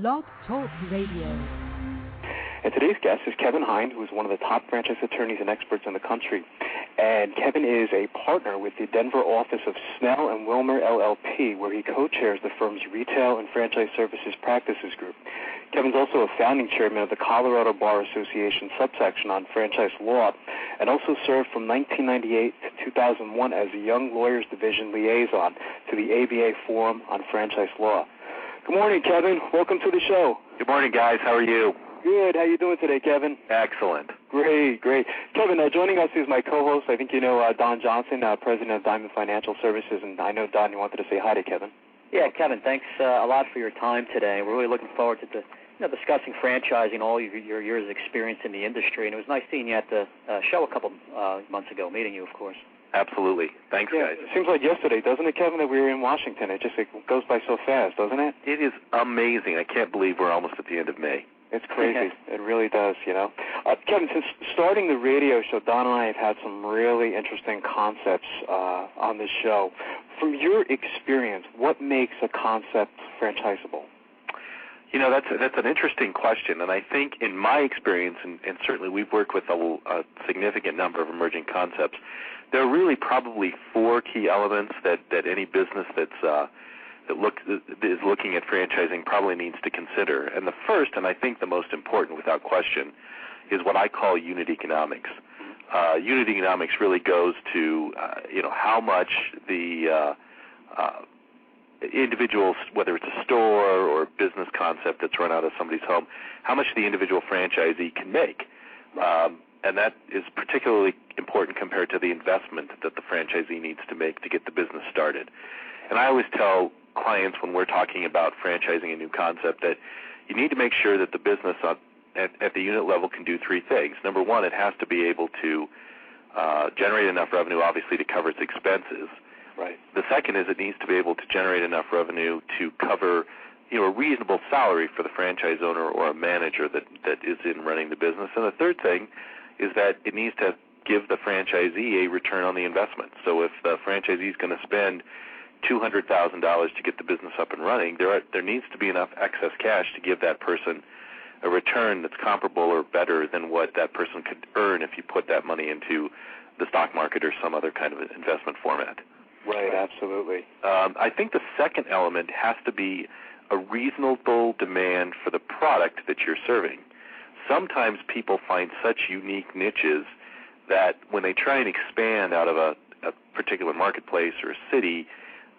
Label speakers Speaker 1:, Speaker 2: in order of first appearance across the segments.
Speaker 1: Blog Talk Radio.
Speaker 2: And today's guest is Kevin Hein, who is one of the top franchise attorneys and experts in the country. And Kevin is a partner with the Denver office of Snell and Wilmer LLP, where he co-chairs the firm's Retail and Franchise Services Practices Group. Kevin's also a founding chairman of the Colorado Bar Association Subsection on franchise law, and also served from 1998 to 2001 as the Young Lawyers Division Liaison to the ABA Forum on Franchise Law. Good morning, Kevin. Welcome to the show.
Speaker 3: Good morning, guys. How are you?
Speaker 2: Good. How you doing today, Kevin?
Speaker 3: Excellent.
Speaker 2: Great. Kevin, joining us is my co-host. I think you know Don Johnson, president of Diamond Financial Services, and I know, Don, you wanted to say hi to Kevin.
Speaker 4: Yeah, Kevin, thanks a lot for your time today. We're really looking forward to discussing franchising, all your years of experience in the industry, and it was nice seeing you at the show a couple months ago, meeting you, of course.
Speaker 3: Absolutely. Thanks, guys.
Speaker 2: It seems like yesterday, doesn't it, Kevin, that we were in Washington? It goes by so fast, doesn't it?
Speaker 3: It is amazing. I can't believe we're almost at the end of May.
Speaker 2: It's crazy. It really does, you know. Kevin, since starting the radio show, Don and I have had some really interesting concepts on this show. From your experience, what makes a concept franchisable?
Speaker 3: You know, that's an interesting question, and I think in my experience, and certainly we've worked with a significant number of emerging concepts, there are really probably four key elements that any business is looking at franchising probably needs to consider. And the first, and I think the most important without question, is what I call unit economics. Unit economics really goes to how much the individuals, whether it's a store or a business concept that's run out of somebody's home, how much the individual franchisee can make. And that is particularly important compared to the investment that the franchisee needs to make to get the business started. And I always tell clients when we're talking about franchising a new concept that you need to make sure that the business at the unit level can do three things. Number one, it has to be able to generate enough revenue, obviously, to cover its expenses.
Speaker 2: Right.
Speaker 3: The second is it needs to be able to generate enough revenue to cover a reasonable salary for the franchise owner or a manager that is in running the business. And the third thing is that it needs to give the franchisee a return on the investment. So if the franchisee is going to spend $200,000 to get the business up and running, there needs to be enough excess cash to give that person a return that's comparable or better than what that person could earn if you put that money into the stock market or some other kind of investment format.
Speaker 2: Right, absolutely.
Speaker 3: I think the second element has to be a reasonable demand for the product that you're serving. Sometimes people find such unique niches that when they try and expand out of a particular marketplace or a city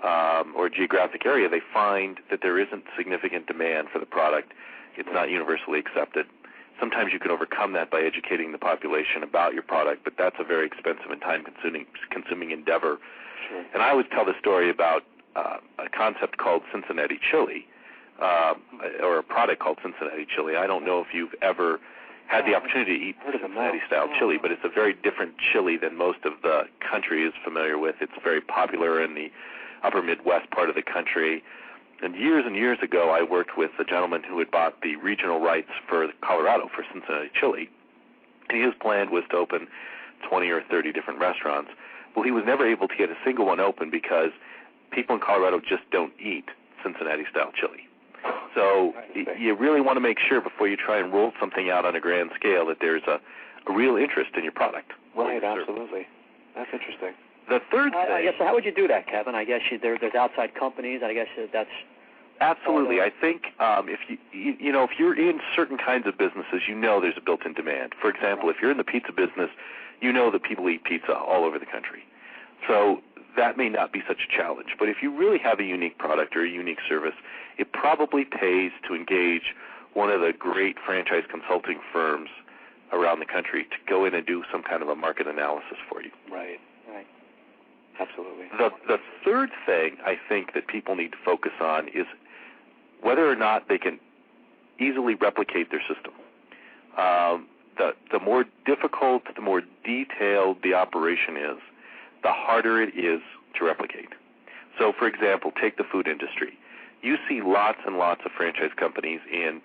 Speaker 3: or a geographic area, they find that there isn't significant demand for the product. It's not universally accepted. Sometimes you can overcome that by educating the population about your product, but that's a very expensive and time-consuming endeavor.
Speaker 2: Sure.
Speaker 3: And I always tell the story about a concept called Cincinnati chili, or a product called Cincinnati chili. I don't know if you've ever had the opportunity to eat Cincinnati-style chili, but it's a very different chili than most of the country is familiar with. It's very popular in the upper Midwest part of the country. And years ago, I worked with a gentleman who had bought the regional rights for Colorado for Cincinnati chili. And his plan was to open 20 or 30 different restaurants. Well, he was never able to get a single one open because people in Colorado just don't eat Cincinnati-style chili. So you really want to make sure before you try and roll something out on a grand scale that there's a real interest in your product.
Speaker 2: Right, absolutely. That's interesting.
Speaker 3: The third thing...
Speaker 4: I guess, how would you do that, Kevin? I guess there's outside companies. I guess that's...
Speaker 3: Absolutely. I think if you're in certain kinds of businesses, there's a built-in demand. For example, if you're in the pizza business, that people eat pizza all over the country. So that may not be such a challenge. But if you really have a unique product or a unique service, it probably pays to engage one of the great franchise consulting firms around the country to go in and do some kind of a market analysis for you.
Speaker 2: Right. Absolutely.
Speaker 3: The third thing I think that people need to focus on is whether or not they can easily replicate their system. The more difficult, the more detailed the operation is, the harder it is to replicate. So, for example, take the food industry. You see lots and lots of franchise companies in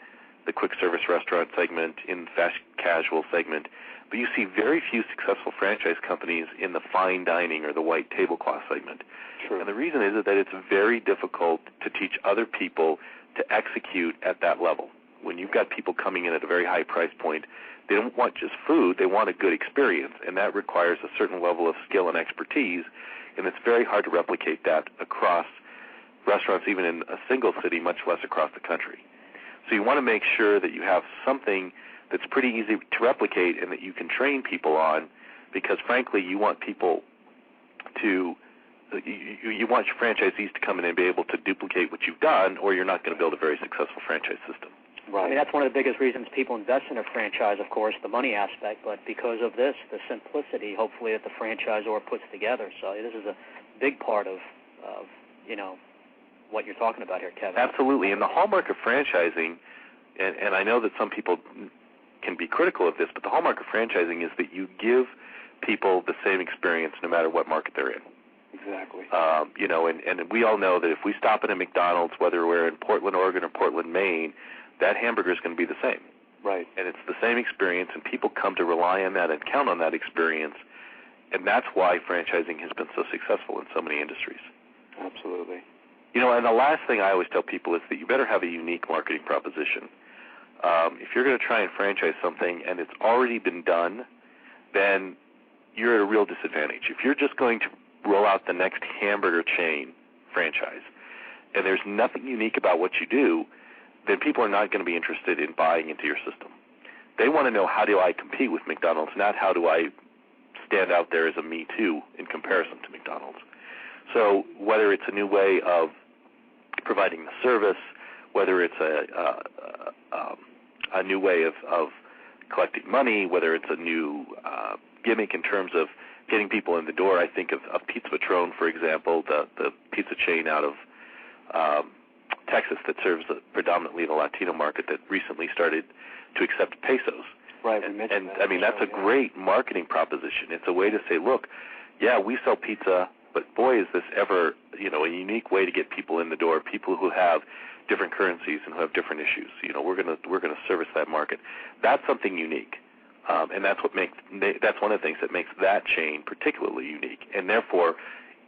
Speaker 3: the quick service restaurant segment, in the fast casual segment, but you see very few successful franchise companies in the fine dining or the white tablecloth segment.
Speaker 2: True.
Speaker 3: And the reason is that it's very difficult to teach other people to execute at that level. When you've got people coming in at a very high price point, they don't want just food, they want a good experience, and that requires a certain level of skill and expertise, and it's very hard to replicate that across restaurants, even in a single city, much less across the country. So you want to make sure that you have something that's pretty easy to replicate and that you can train people on, because frankly you want people to, you want your franchisees to come in and be able to duplicate what you've done, or you're not going to build a very successful franchise system.
Speaker 4: Right. I mean, that's one of the biggest reasons people invest in a franchise, of course, the money aspect, but because of this, the simplicity, hopefully, that the franchisor puts together. So this is a big part of what you're talking about here, Kevin.
Speaker 3: Absolutely. And the hallmark of franchising, and I know that some people can be critical of this, but the hallmark of franchising is that you give people the same experience no matter what market they're in.
Speaker 2: Exactly.
Speaker 3: And we all know that if we stop at a McDonald's, whether we're in Portland, Oregon, or Portland, Maine, that hamburger is going to be the same.
Speaker 2: Right.
Speaker 3: And it's the same experience, and people come to rely on that and count on that experience, and that's why franchising has been so successful in so many industries.
Speaker 2: Absolutely.
Speaker 3: And the last thing I always tell people is that you better have a unique marketing proposition. If you're going to try and franchise something and it's already been done, then you're at a real disadvantage. If you're just going to roll out the next hamburger chain franchise and there's nothing unique about what you do, then people are not going to be interested in buying into your system. They want to know, how do I compete with McDonald's, not how do I stand out there as a me too in comparison to McDonald's. So whether it's a new way of providing the service, whether it's a new way of collecting money, whether it's a new gimmick in terms of getting people in the door. I think of Pizza Patrón, for example, the pizza chain out of Texas that serves predominantly the Latino market that recently started to accept pesos.
Speaker 2: Right.
Speaker 3: And I mean, that's a great marketing proposition. It's a way to say, look, yeah, we sell pizza, but boy, is this ever, a unique way to get people in the door, people who have different currencies and who have different issues. We're going to service that market. That's something unique. And that's one of the things that makes that chain particularly unique, and therefore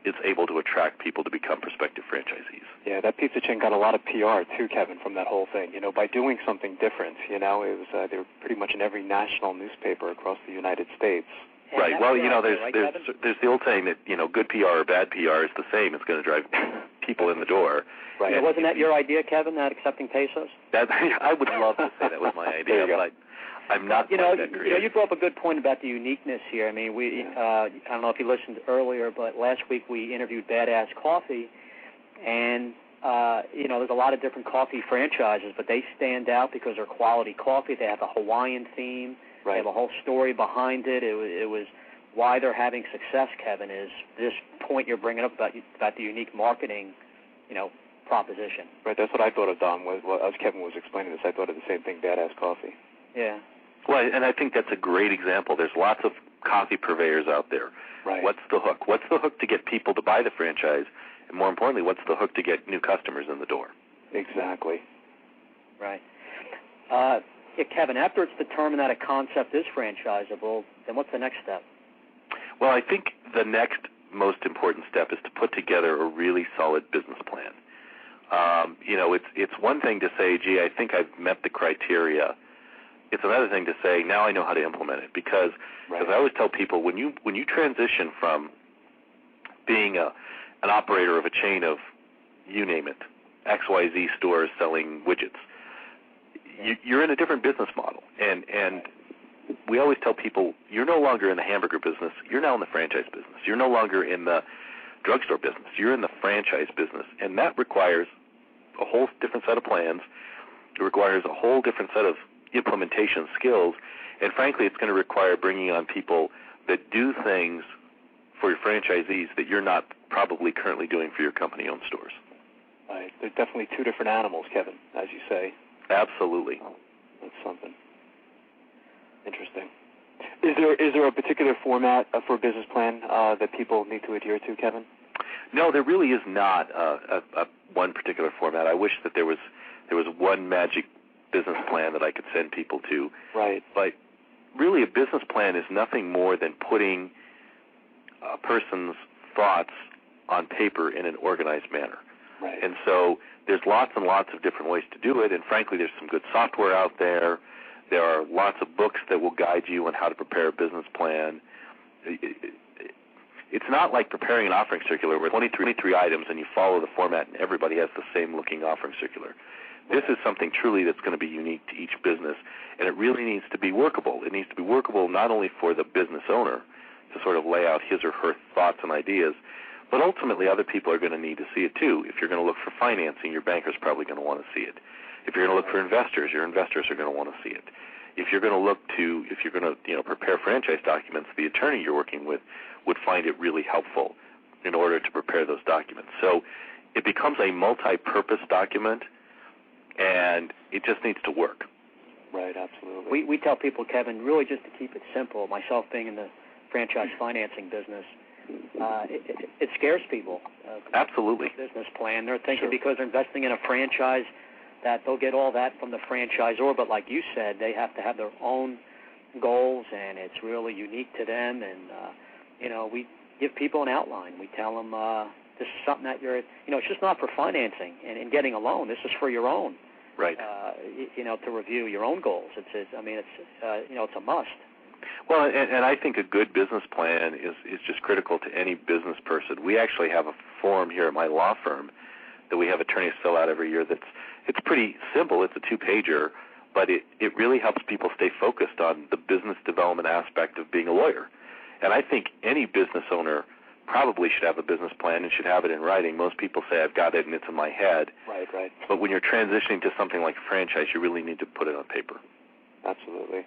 Speaker 3: it's able to attract people to become prospective franchisees.
Speaker 2: Yeah, that pizza chain got a lot of PR too, Kevin, from that whole thing. By doing something different. It was they were pretty much in every national newspaper across the United States.
Speaker 4: And
Speaker 3: right. Well,
Speaker 4: there's
Speaker 3: the old saying that good PR or bad PR is the same. It's going to drive people in the door.
Speaker 2: Right.
Speaker 4: Wasn't that your idea, Kevin? That accepting pesos?
Speaker 3: I would love to say that was my idea, but I'm not.
Speaker 4: You brought up a good point about the uniqueness here. I mean, I don't know if you listened earlier, but last week we interviewed Badass Coffee, and there's a lot of different coffee franchises, but they stand out because they're quality coffee. They have a Hawaiian theme.
Speaker 2: Right.
Speaker 4: They have a whole story behind it. It was why they're having success, Kevin, is this point you're bringing up about the unique marketing, proposition.
Speaker 2: Right. That's what I thought of, Don. As Kevin was explaining this, I thought of the same thing, Badass Coffee.
Speaker 4: Yeah.
Speaker 3: Well, and I think that's a great example. There's lots of coffee purveyors out there.
Speaker 2: Right.
Speaker 3: What's the hook? What's the hook to get people to buy the franchise? And more importantly, what's the hook to get new customers in the door?
Speaker 2: Exactly.
Speaker 4: Right. Kevin, after it's determined that a concept is franchisable, then what's the next step?
Speaker 3: Well, I think the next most important step is to put together a really solid business plan. It's one thing to say, gee, I think I've met the criteria. It's another thing to say, now I know how to implement it, because I always tell people, when you transition from being an operator of a chain of, you name it, XYZ stores selling widgets, you're in a different business model. And we always tell people, you're no longer in the hamburger business, you're now in the franchise business. You're no longer in the drugstore business, you're in the franchise business. And that requires a whole different set of plans. It requires a whole different set of implementation skills, and frankly, it's going to require bringing on people that do things for your franchisees that you're not probably currently doing for your company-owned stores.
Speaker 2: Right. They're definitely two different animals, Kevin, as you say.
Speaker 3: Absolutely.
Speaker 2: That's something interesting. Is there a particular format for a business plan that people need to adhere to, Kevin?
Speaker 3: No, there really is not one particular format. I wish that there was one magic business plan that I could send people to.
Speaker 2: Right.
Speaker 3: But really, a business plan is nothing more than putting a person's thoughts on paper in an organized manner.
Speaker 2: Right.
Speaker 3: And so there's lots and lots of different ways to do it, and frankly, there's some good software out there. There are lots of books that will guide you on how to prepare a business plan. It's not like preparing an offering circular with 23 items and you follow the format and everybody has the same looking offering circular. This is something truly that's going to be unique to each business, and it really needs to be workable. It needs to be workable not only for the business owner to sort of lay out his or her thoughts and ideas, but ultimately other people are going to need to see it too. If you're going to look for financing, your banker's probably going to want to see it. If you're going to look for investors, your investors are going to want to see it. If you're going to prepare franchise documents, the attorney you're working with would find it really helpful in order to prepare those documents. So it becomes a multi-purpose document, and it just needs to work.
Speaker 2: Right, absolutely.
Speaker 4: We tell people, Kevin, really just to keep it simple, myself being in the franchise financing business, it scares people.
Speaker 3: Absolutely.
Speaker 4: Business plan. They're thinking because they're investing in a franchise that they'll get all that from the franchisor, but like you said, they have to have their own goals, and it's really unique to them. And, we give people an outline. We tell them this is something that it's just not for financing and getting a loan. This is for your own.
Speaker 3: Right.
Speaker 4: To review your own goals. It's a must.
Speaker 3: Well, and I think a good business plan is just critical to any business person. We actually have a form here at my law firm that we have attorneys fill out every year it's pretty simple. It's a 2-pager, but it really helps people stay focused on the business development aspect of being a lawyer. And I think any business owner probably should have a business plan and should have it in writing. Most people say, I've got it and it's in my head.
Speaker 2: Right.
Speaker 3: But when you're transitioning to something like a franchise, you really need to put it on paper.
Speaker 2: Absolutely.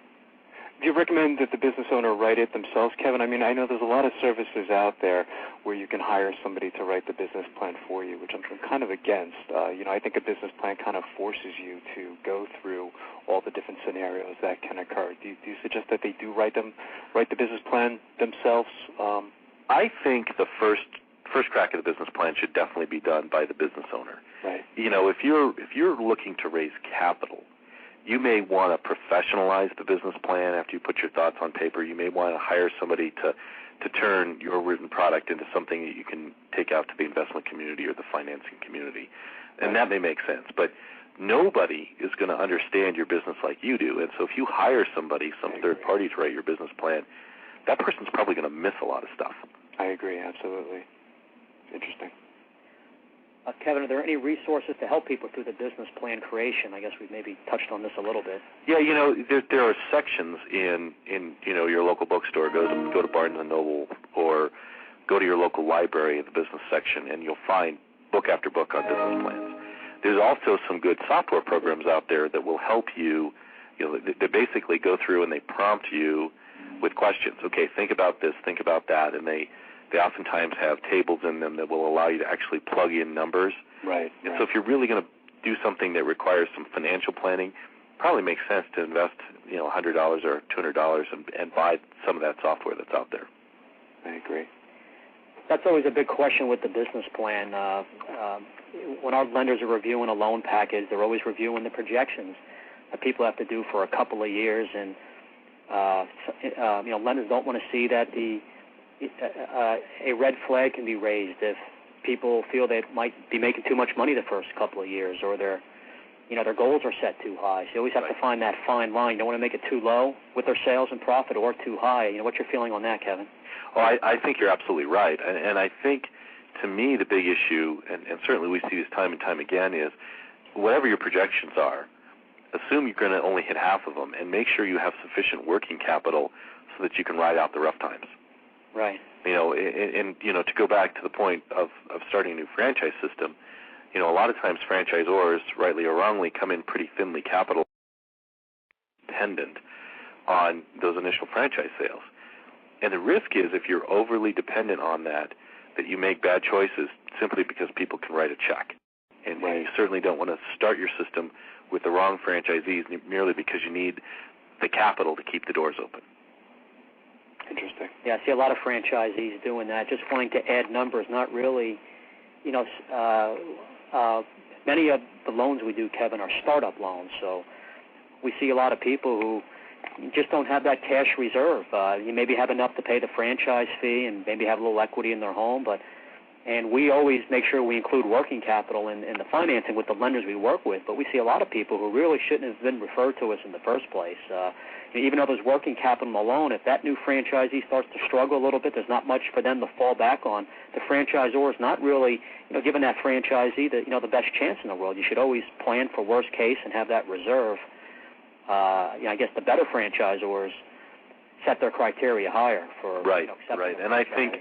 Speaker 2: Do you recommend that the business owner write it themselves, Kevin? I mean, I know there's a lot of services out there where you can hire somebody to write the business plan for you, which I'm kind of against. I think a business plan kind of forces you to go through all the different scenarios that can occur. Do you suggest that they do write the business plan themselves?
Speaker 3: I think the first crack at the business plan should definitely be done by the business owner.
Speaker 2: Right.
Speaker 3: If you're looking to raise capital, you may want to professionalize the business plan after you put your thoughts on paper. You may want to hire somebody to turn your written product into something that you can take out to the investment community or the financing community. And that may make sense. But nobody is going to understand your business like you do. And so if you hire somebody, some third party to write your business plan, that person's probably going to miss a lot of stuff.
Speaker 2: I agree, absolutely. Interesting.
Speaker 4: Kevin, are there any resources to help people through the business plan creation? I guess we've maybe touched on this a little bit.
Speaker 3: Yeah, there are sections in your local bookstore. Go to Barnes & Noble or go to your local library in the business section, and you'll find book after book on business plans. There's also some good software programs out there that will help you. They basically go through and they prompt you with questions. Okay, think about this, think about that, and they oftentimes have tables in them that will allow you to actually plug in numbers.
Speaker 2: Right.
Speaker 3: And so if you're really going to do something that requires some financial planning, it probably makes sense to invest, $100 or $200 and buy some of that software that's out there.
Speaker 2: I agree.
Speaker 4: That's always a big question with the business plan. When our lenders are reviewing a loan package, they're always reviewing the projections that people have to do for a couple of years, and lenders don't want to see that a red flag can be raised if people feel they might be making too much money the first couple of years, or their goals are set too high. So you always have to find that fine line. You don't want to make it too low with their sales and profit, or too high. What's your feeling on that, Kevin?
Speaker 3: Oh, I think you're absolutely right. And I think, to me, the big issue, and certainly we see this time and time again, is whatever your projections are, assume you're going to only hit half of them, and make sure you have sufficient working capital so that you can ride out the rough times.
Speaker 4: Right.
Speaker 3: To go back to the point of starting a new franchise system, a lot of times franchisors, rightly or wrongly, come in pretty thinly capital dependent on those initial franchise sales. And the risk is, if you're overly dependent on that you make bad choices simply because people can write a check. And you certainly don't want to start your system with the wrong franchisees merely because you need the capital to keep the doors open.
Speaker 2: Interesting.
Speaker 4: Yeah, I see a lot of franchisees doing that, just wanting to add numbers, not really, many of the loans we do, Kevin, are startup loans. So we see a lot of people who just don't have that cash reserve. You maybe have enough to pay the franchise fee and maybe have a little equity in their home, but And we always make sure we include working capital in the financing with the lenders we work with, but we see a lot of people who really shouldn't have been referred to us in the first place. Even though there's working capital alone, if that new franchisee starts to struggle a little bit, there's not much for them to fall back on. The franchisor is not really, giving that franchisee the best chance in the world. You should always plan for worst case and have that reserve. I guess the better franchisors set their criteria higher for
Speaker 3: right. And I think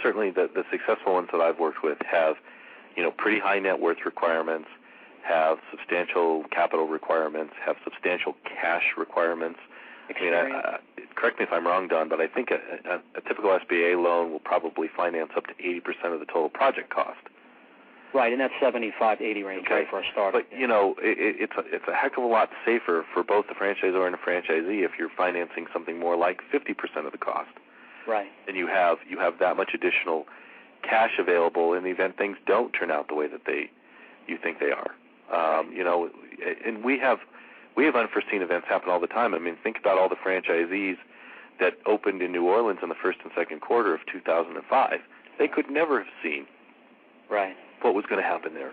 Speaker 3: certainly the successful ones that I've worked with have pretty high net worth requirements, have substantial capital requirements, have substantial cash requirements. Correct me if I'm wrong, Don, but I think a typical SBA loan will probably finance up to 80% of the total project cost.
Speaker 4: Right, in that 75 to 80 range,
Speaker 3: okay.
Speaker 4: Right, for a starter.
Speaker 3: But, it's a heck of a lot safer for both the franchisor and the franchisee if you're financing something more like 50% of the cost.
Speaker 4: Right.
Speaker 3: And you have that much additional cash available in the event things don't turn out the way that you think they are. And we have unforeseen events happen all the time. I mean, think about all the franchisees that opened in New Orleans in the first and second quarter of 2005. They could never have seen what was going to happen there.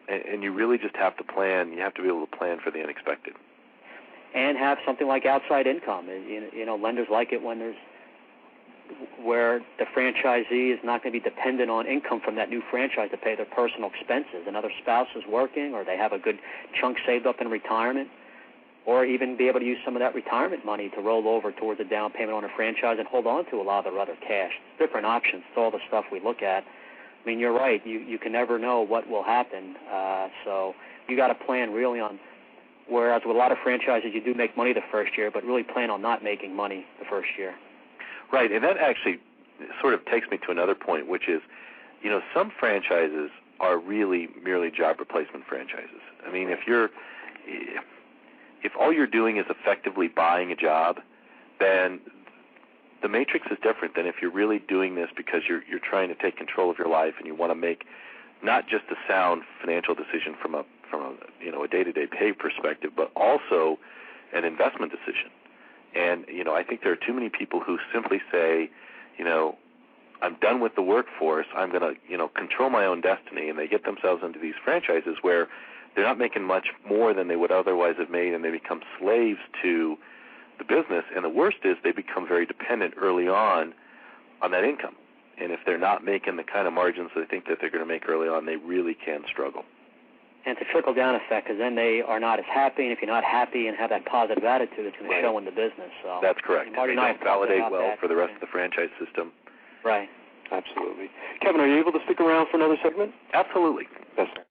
Speaker 3: And you really just have to plan. You have to be able to plan for the unexpected.
Speaker 4: And have something like outside income. Lenders like it when where the franchisee is not going to be dependent on income from that new franchise to pay their personal expenses. Another spouse is working, or they have a good chunk saved up in retirement, or even be able to use some of that retirement money to roll over towards a down payment on a franchise and hold on to a lot of their other cash. Different options. It's all the stuff we look at. I mean, you're right. You can never know what will happen. So you got to plan really on, whereas with a lot of franchises you do make money the first year, but really plan on not making money the first year.
Speaker 3: Right, and that actually sort of takes me to another point, which is, some franchises are really merely job replacement franchises. I mean, if all you're doing is effectively buying a job, then the matrix is different than if you're really doing this because you're trying to take control of your life and you want to make not just a sound financial decision from a day-to-day pay perspective, but also an investment decision. And, I think there are too many people who simply say, I'm done with the workforce. I'm going to, control my own destiny. And they get themselves into these franchises where they're not making much more than they would otherwise have made, and they become slaves to the business. And the worst is they become very dependent early on that income. And if they're not making the kind of margins they think that they're going to make early on, they really can struggle.
Speaker 4: And it's a trickle-down effect, because then they are not as happy, and if you're not happy and have that positive attitude, it's going to show in the business. So
Speaker 3: that's correct. They don't validate well for the rest of the franchise system.
Speaker 4: Right.
Speaker 2: Absolutely. Kevin, are you able to stick around for another segment?
Speaker 3: Absolutely.
Speaker 2: Yes, sir.